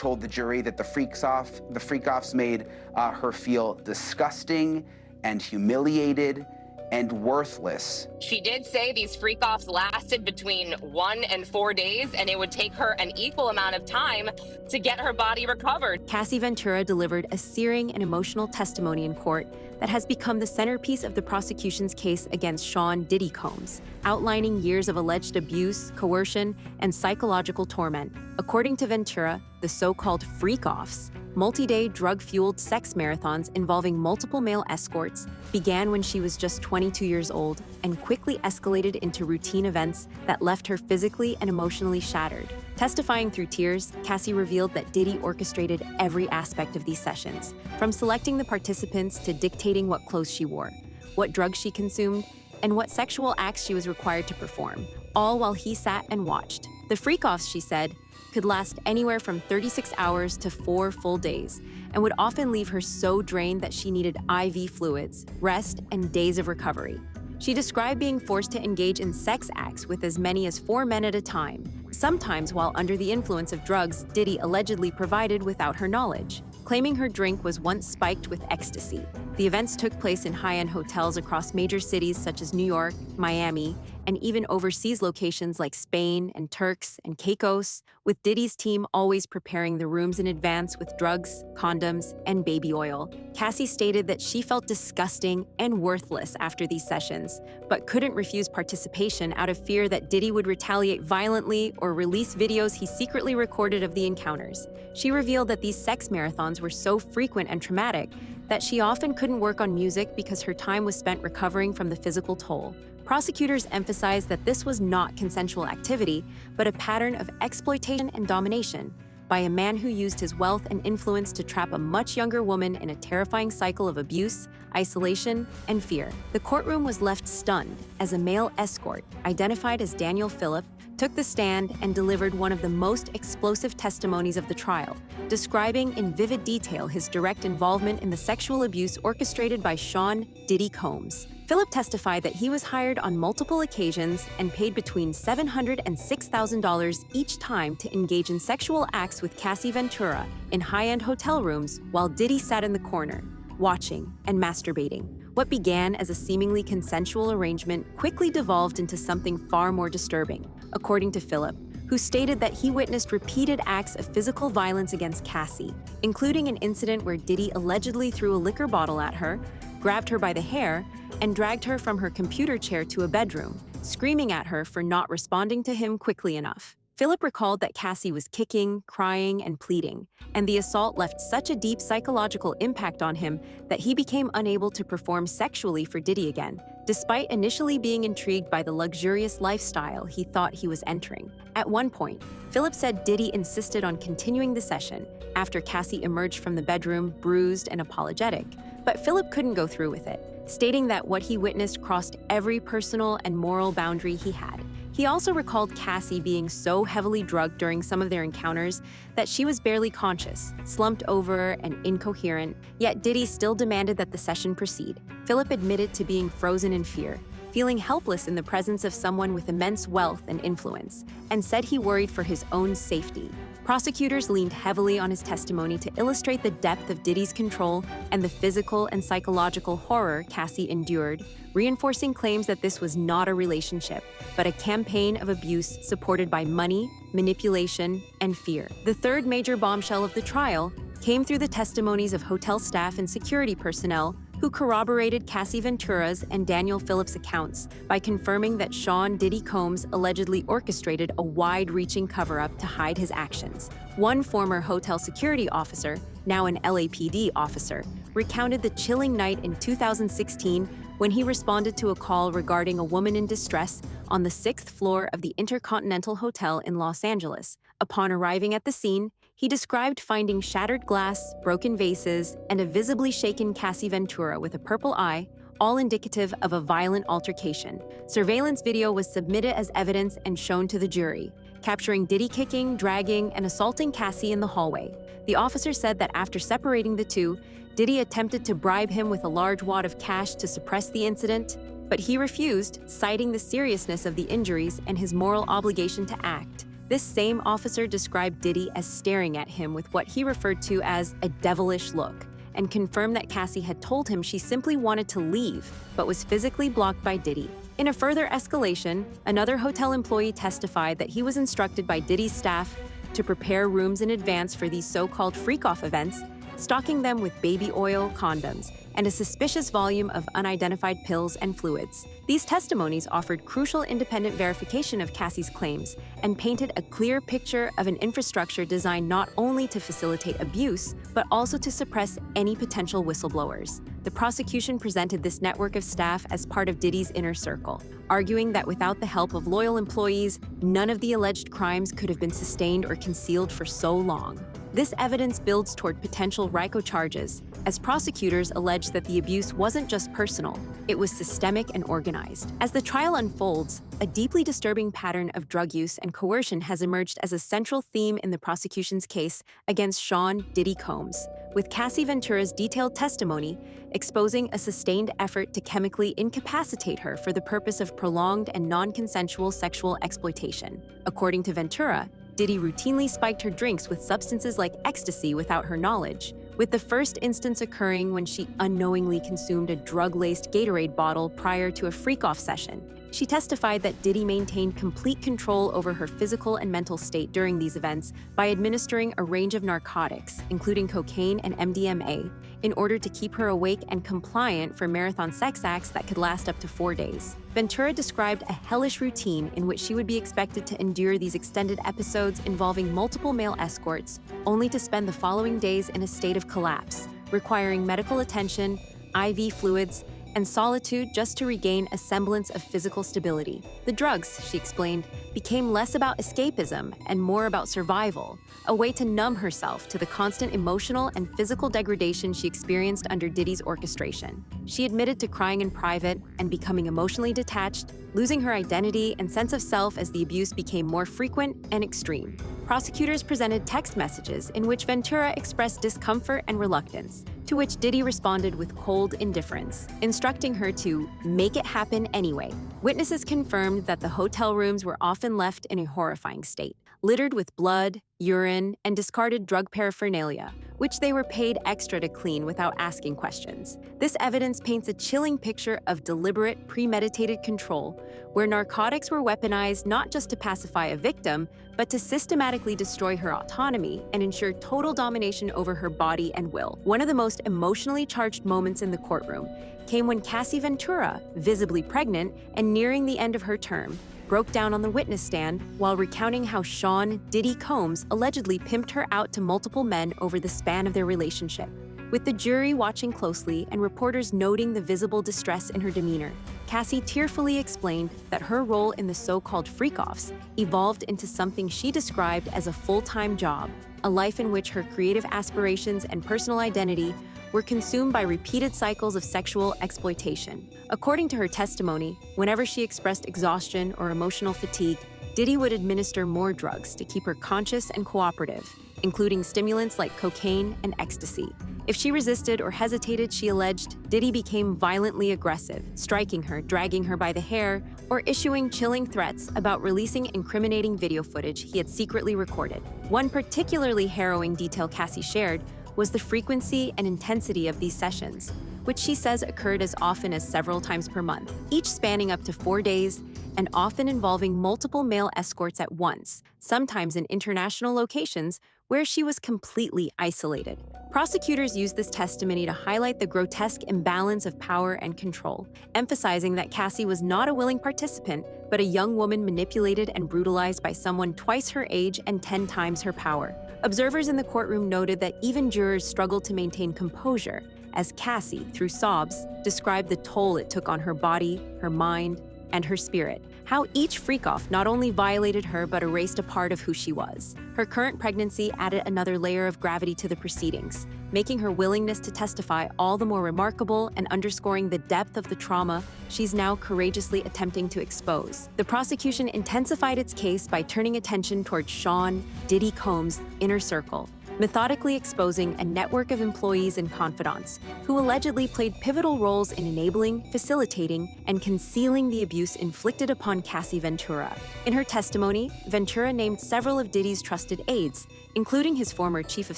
told the jury that the freakoffs made her feel disgusting and humiliated and worthless. She did say these freak-offs lasted between 1 and 4 days, and it would take her an equal amount of time to get her body recovered. Cassie Ventura delivered a searing and emotional testimony in court that has become the centerpiece of the prosecution's case against Sean Diddy Combs, outlining years of alleged abuse, coercion, and psychological torment. According to Ventura, the so-called freak-offs, multi-day drug-fueled sex marathons involving multiple male escorts, began when she was just 22 years old and quickly escalated into routine events that left her physically and emotionally shattered. Testifying through tears, Cassie revealed that Diddy orchestrated every aspect of these sessions, from selecting the participants to dictating what clothes she wore, what drugs she consumed, and what sexual acts she was required to perform, all while he sat and watched. The freak-offs, she said, could last anywhere from 36 hours to 4 full days and would often leave her so drained that she needed IV fluids, rest, and days of recovery. She described being forced to engage in sex acts with as many as 4 men at a time, sometimes while under the influence of drugs Diddy allegedly provided without her knowledge, claiming her drink was once spiked with ecstasy. The events took place in high-end hotels across major cities such as New York, Miami, and even overseas locations like Spain and Turks and Caicos, with Diddy's team always preparing the rooms in advance with drugs, condoms, and baby oil. Cassie stated that she felt disgusting and worthless after these sessions, but couldn't refuse participation out of fear that Diddy would retaliate violently or release videos he secretly recorded of the encounters. She revealed that these sex marathons were so frequent and traumatic that she often couldn't work on music because her time was spent recovering from the physical toll. Prosecutors emphasized that this was not consensual activity, but a pattern of exploitation and domination by a man who used his wealth and influence to trap a much younger woman in a terrifying cycle of abuse, isolation, and fear. The courtroom was left stunned as a male escort, identified as Daniel Phillip, took the stand and delivered one of the most explosive testimonies of the trial, describing in vivid detail his direct involvement in the sexual abuse orchestrated by Sean Diddy Combs. Phillip testified that he was hired on multiple occasions and paid between $700 and $6,000 each time to engage in sexual acts with Cassie Ventura in high-end hotel rooms while Diddy sat in the corner, watching and masturbating. What began as a seemingly consensual arrangement quickly devolved into something far more disturbing, according to Phillip, who stated that he witnessed repeated acts of physical violence against Cassie, including an incident where Diddy allegedly threw a liquor bottle at her, grabbed her by the hair, and dragged her from her computer chair to a bedroom, screaming at her for not responding to him quickly enough. Phillip recalled that Cassie was kicking, crying, and pleading, and the assault left such a deep psychological impact on him that he became unable to perform sexually for Diddy again, despite initially being intrigued by the luxurious lifestyle he thought he was entering. At one point, Phillip said Diddy insisted on continuing the session after Cassie emerged from the bedroom bruised and apologetic, but Phillip couldn't go through with it, stating that what he witnessed crossed every personal and moral boundary he had. He also recalled Cassie being so heavily drugged during some of their encounters that she was barely conscious, slumped over, and incoherent, yet Diddy still demanded that the session proceed. Phillip admitted to being frozen in fear, feeling helpless in the presence of someone with immense wealth and influence, and said he worried for his own safety. Prosecutors leaned heavily on his testimony to illustrate the depth of Diddy's control and the physical and psychological horror Cassie endured, reinforcing claims that this was not a relationship, but a campaign of abuse supported by money, manipulation, and fear. The third major bombshell of the trial came through the testimonies of hotel staff and security personnel who corroborated Cassie Ventura's and Daniel Phillip's accounts by confirming that Sean Diddy Combs allegedly orchestrated a wide-reaching cover-up to hide his actions. One former hotel security officer, now an LAPD officer, recounted the chilling night in 2016 when he responded to a call regarding a woman in distress on the 6th floor of the Intercontinental Hotel in Los Angeles. Upon arriving at the scene, he described finding shattered glass, broken vases, and a visibly shaken Cassie Ventura with a purple eye, all indicative of a violent altercation. Surveillance video was submitted as evidence and shown to the jury, capturing Diddy kicking, dragging, and assaulting Cassie in the hallway. The officer said that after separating the two, Diddy attempted to bribe him with a large wad of cash to suppress the incident, but he refused, citing the seriousness of the injuries and his moral obligation to act. This same officer described Diddy as staring at him with what he referred to as a devilish look, and confirmed that Cassie had told him she simply wanted to leave, but was physically blocked by Diddy. In a further escalation, another hotel employee testified that he was instructed by Diddy's staff to prepare rooms in advance for these so-called freak-off events, stocking them with baby oil, condoms, and a suspicious volume of unidentified pills and fluids. These testimonies offered crucial independent verification of Cassie's claims and painted a clear picture of an infrastructure designed not only to facilitate abuse, but also to suppress any potential whistleblowers. The prosecution presented this network of staff as part of Diddy's inner circle, arguing that without the help of loyal employees, none of the alleged crimes could have been sustained or concealed for so long. This evidence builds toward potential RICO charges, as prosecutors allege that the abuse wasn't just personal, it was systemic and organized. As the trial unfolds, a deeply disturbing pattern of drug use and coercion has emerged as a central theme in the prosecution's case against Sean "Diddy" Combs, with Cassie Ventura's detailed testimony exposing a sustained effort to chemically incapacitate her for the purpose of prolonged and non-consensual sexual exploitation. According to Ventura, Diddy routinely spiked her drinks with substances like ecstasy without her knowledge, with the first instance occurring when she unknowingly consumed a drug-laced Gatorade bottle prior to a freak-off session. She testified that Diddy maintained complete control over her physical and mental state during these events by administering a range of narcotics, including cocaine and MDMA, in order to keep her awake and compliant for marathon sex acts that could last up to 4 days. Ventura described a hellish routine in which she would be expected to endure these extended episodes involving multiple male escorts, only to spend the following days in a state of collapse, requiring medical attention, IV fluids, and solitude just to regain a semblance of physical stability. The drugs, she explained, became less about escapism and more about survival, a way to numb herself to the constant emotional and physical degradation she experienced under Diddy's orchestration. She admitted to crying in private and becoming emotionally detached, losing her identity and sense of self as the abuse became more frequent and extreme. Prosecutors presented text messages in which Ventura expressed discomfort and reluctance, to which Diddy responded with cold indifference, instructing her to make it happen anyway. Witnesses confirmed that the hotel rooms were often left in a horrifying state, littered with blood, urine, and discarded drug paraphernalia, which they were paid extra to clean without asking questions. This evidence paints a chilling picture of deliberate, premeditated control, where narcotics were weaponized not just to pacify a victim, but to systematically destroy her autonomy and ensure total domination over her body and will. One of the most emotionally charged moments in the courtroom came when Cassie Ventura, visibly pregnant and nearing the end of her term, broke down on the witness stand while recounting how Sean "Diddy" Combs allegedly pimped her out to multiple men over the span of their relationship. With the jury watching closely and reporters noting the visible distress in her demeanor, Cassie tearfully explained that her role in the so-called freak-offs evolved into something she described as a full-time job, a life in which her creative aspirations and personal identity were consumed by repeated cycles of sexual exploitation. According to her testimony, whenever she expressed exhaustion or emotional fatigue, Diddy would administer more drugs to keep her conscious and cooperative, including stimulants like cocaine and ecstasy. If she resisted or hesitated, she alleged, Diddy became violently aggressive, striking her, dragging her by the hair, or issuing chilling threats about releasing incriminating video footage he had secretly recorded. One particularly harrowing detail Cassie shared was the frequency and intensity of these sessions, which she says occurred as often as several times per month, each spanning up to 4 days and often involving multiple male escorts at once, sometimes in international locations where she was completely isolated. Prosecutors used this testimony to highlight the grotesque imbalance of power and control, emphasizing that Cassie was not a willing participant, but a young woman manipulated and brutalized by someone twice her age and 10 times her power. Observers in the courtroom noted that even jurors struggled to maintain composure, as Cassie, through sobs, described the toll it took on her body, her mind, and her spirit, how each freak-off not only violated her but erased a part of who she was. Her current pregnancy added another layer of gravity to the proceedings, making her willingness to testify all the more remarkable and underscoring the depth of the trauma she's now courageously attempting to expose. The prosecution intensified its case by turning attention towards Sean "Diddy" Combs' inner circle, methodically exposing a network of employees and confidants who allegedly played pivotal roles in enabling, facilitating, and concealing the abuse inflicted upon Cassie Ventura. In her testimony, Ventura named several of Diddy's trusted aides, including his former chief of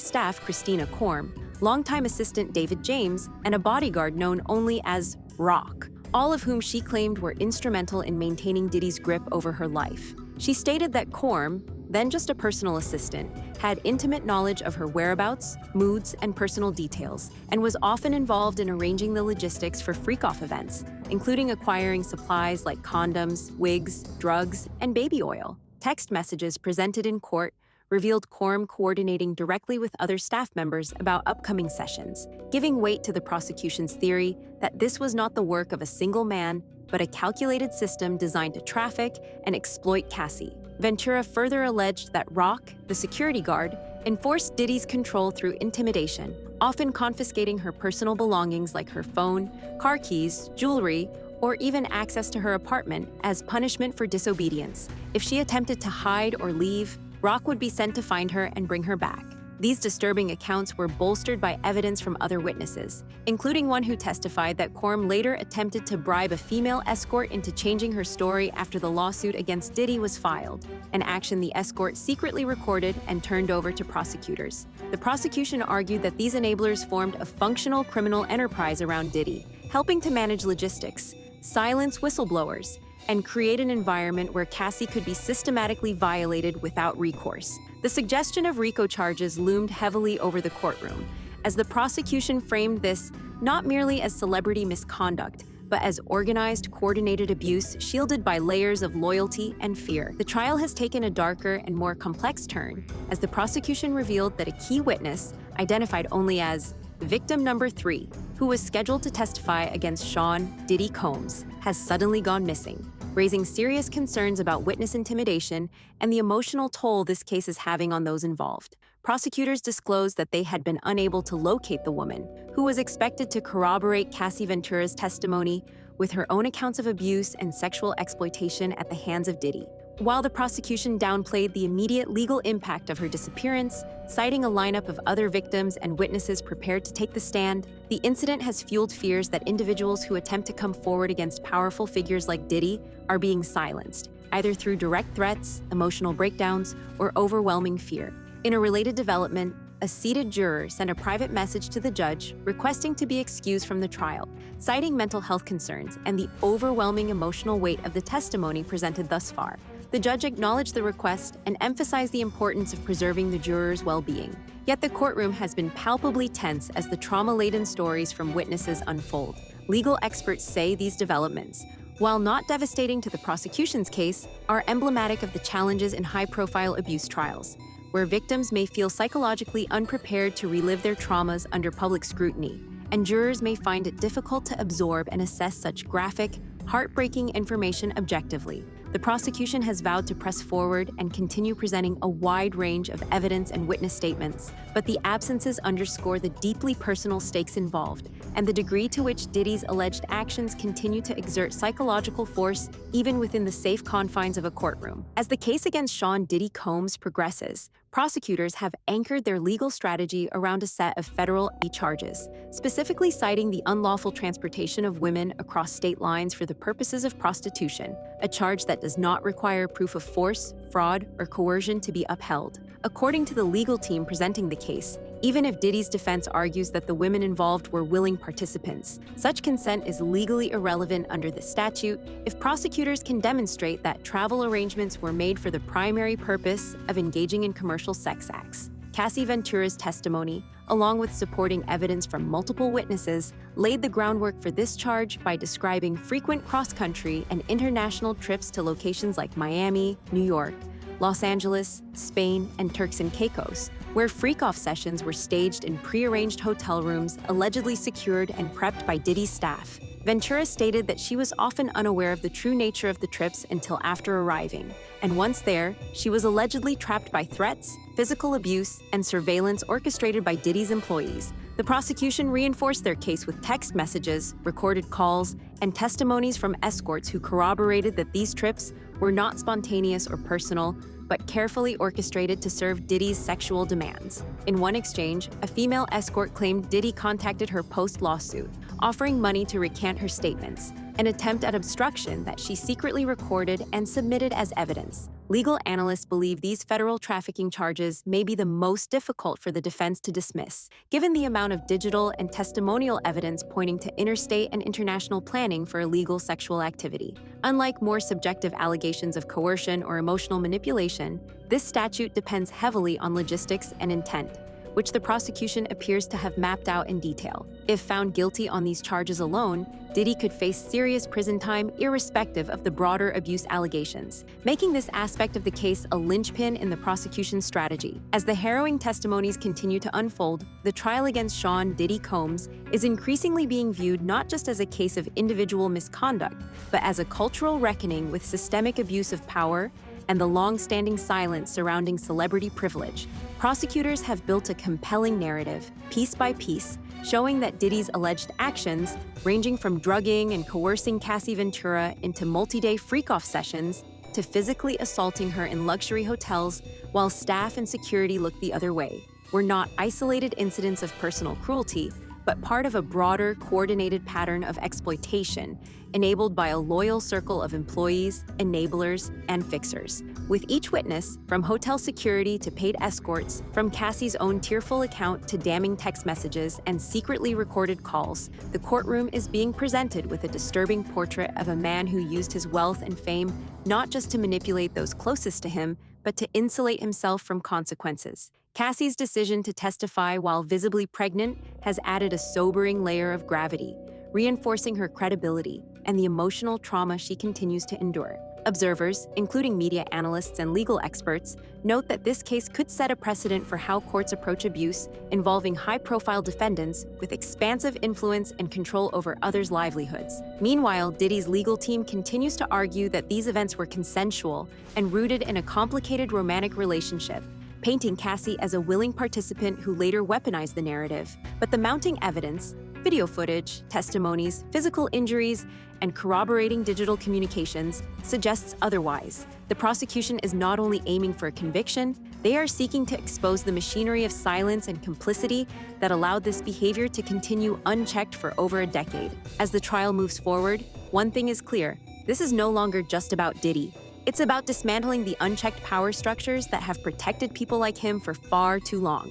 staff, Christina Korm, longtime assistant David James, and a bodyguard known only as Rock, all of whom she claimed were instrumental in maintaining Diddy's grip over her life. She stated that Korm, then just a personal assistant, had intimate knowledge of her whereabouts, moods, and personal details, and was often involved in arranging the logistics for freak-off events, including acquiring supplies like condoms, wigs, drugs, and baby oil. Text messages presented in court revealed Korm coordinating directly with other staff members about upcoming sessions, giving weight to the prosecution's theory that this was not the work of a single man, but a calculated system designed to traffic and exploit Cassie. Ventura further alleged that Rock, the security guard, enforced Diddy's control through intimidation, often confiscating her personal belongings like her phone, car keys, jewelry, or even access to her apartment as punishment for disobedience. If she attempted to hide or leave, Rock would be sent to find her and bring her back. These disturbing accounts were bolstered by evidence from other witnesses, including one who testified that Korm later attempted to bribe a female escort into changing her story after the lawsuit against Diddy was filed, an action the escort secretly recorded and turned over to prosecutors. The prosecution argued that these enablers formed a functional criminal enterprise around Diddy, helping to manage logistics, silence whistleblowers, and create an environment where Cassie could be systematically violated without recourse. The suggestion of RICO charges loomed heavily over the courtroom, as the prosecution framed this not merely as celebrity misconduct, but as organized, coordinated abuse shielded by layers of loyalty and fear. The trial has taken a darker and more complex turn, as the prosecution revealed that a key witness, identified only as victim number 3, who was scheduled to testify against Sean Diddy Combs, has suddenly gone missing, raising serious concerns about witness intimidation and the emotional toll this case is having on those involved. Prosecutors disclosed that they had been unable to locate the woman, who was expected to corroborate Cassie Ventura's testimony with her own accounts of abuse and sexual exploitation at the hands of Diddy. While the prosecution downplayed the immediate legal impact of her disappearance, citing a lineup of other victims and witnesses prepared to take the stand, the incident has fueled fears that individuals who attempt to come forward against powerful figures like Diddy are being silenced, either through direct threats, emotional breakdowns, or overwhelming fear. In a related development, a seated juror sent a private message to the judge requesting to be excused from the trial, citing mental health concerns and the overwhelming emotional weight of the testimony presented thus far. The judge acknowledged the request and emphasized the importance of preserving the jurors' well-being. Yet the courtroom has been palpably tense as the trauma-laden stories from witnesses unfold. Legal experts say these developments, while not devastating to the prosecution's case, are emblematic of the challenges in high-profile abuse trials, where victims may feel psychologically unprepared to relive their traumas under public scrutiny, and jurors may find it difficult to absorb and assess such graphic, heartbreaking information objectively. The prosecution has vowed to press forward and continue presenting a wide range of evidence and witness statements, but the absences underscore the deeply personal stakes involved and the degree to which Diddy's alleged actions continue to exert psychological force even within the safe confines of a courtroom. As the case against Sean Diddy Combs progresses, prosecutors have anchored their legal strategy around a set of federal charges, specifically citing the unlawful transportation of women across state lines for the purposes of prostitution, a charge that does not require proof of force, fraud, or coercion to be upheld. According to the legal team presenting the case, even if Diddy's defense argues that the women involved were willing participants, such consent is legally irrelevant under the statute if prosecutors can demonstrate that travel arrangements were made for the primary purpose of engaging in commercial sex acts. Cassie Ventura's testimony, along with supporting evidence from multiple witnesses, laid the groundwork for this charge by describing frequent cross-country and international trips to locations like Miami, New York, Los Angeles, Spain, and Turks and Caicos, where freak-off sessions were staged in pre-arranged hotel rooms allegedly secured and prepped by Diddy's staff. Ventura stated that she was often unaware of the true nature of the trips until after arriving, and once there, she was allegedly trapped by threats, physical abuse, and surveillance orchestrated by Diddy's employees. The prosecution reinforced their case with text messages, recorded calls, and testimonies from escorts who corroborated that these trips were not spontaneous or personal, but carefully orchestrated to serve Diddy's sexual demands. In one exchange, a female escort claimed Diddy contacted her post-lawsuit, offering money to recant her statements, an attempt at obstruction that she secretly recorded and submitted as evidence. Legal analysts believe these federal trafficking charges may be the most difficult for the defense to dismiss, given the amount of digital and testimonial evidence pointing to interstate and international planning for illegal sexual activity. Unlike more subjective allegations of coercion or emotional manipulation, this statute depends heavily on logistics and intent, which the prosecution appears to have mapped out in detail. If found guilty on these charges alone, Diddy could face serious prison time irrespective of the broader abuse allegations, making this aspect of the case a linchpin in the prosecution's strategy. As the harrowing testimonies continue to unfold, the trial against Sean Diddy Combs is increasingly being viewed not just as a case of individual misconduct, but as a cultural reckoning with systemic abuse of power and the long-standing silence surrounding celebrity privilege. Prosecutors have built a compelling narrative, piece by piece, showing that Diddy's alleged actions, ranging from drugging and coercing Cassie Ventura into multi-day freak-off sessions, to physically assaulting her in luxury hotels while staff and security looked the other way, were not isolated incidents of personal cruelty, but part of a broader, coordinated pattern of exploitation enabled by a loyal circle of employees, enablers, and fixers. With each witness, from hotel security to paid escorts, from Cassie's own tearful account to damning text messages and secretly recorded calls, the courtroom is being presented with a disturbing portrait of a man who used his wealth and fame not just to manipulate those closest to him, but to insulate himself from consequences. Cassie's decision to testify while visibly pregnant has added a sobering layer of gravity, reinforcing her credibility and the emotional trauma she continues to endure. Observers, including media analysts and legal experts, note that this case could set a precedent for how courts approach abuse involving high-profile defendants with expansive influence and control over others' livelihoods. Meanwhile, Diddy's legal team continues to argue that these events were consensual and rooted in a complicated romantic relationship, painting Cassie as a willing participant who later weaponized the narrative. But the mounting evidence, video footage, testimonies, physical injuries, and corroborating digital communications suggests otherwise. The prosecution is not only aiming for a conviction, they are seeking to expose the machinery of silence and complicity that allowed this behavior to continue unchecked for over a decade. As the trial moves forward, one thing is clear: this is no longer just about Diddy. It's about dismantling the unchecked power structures that have protected people like him for far too long.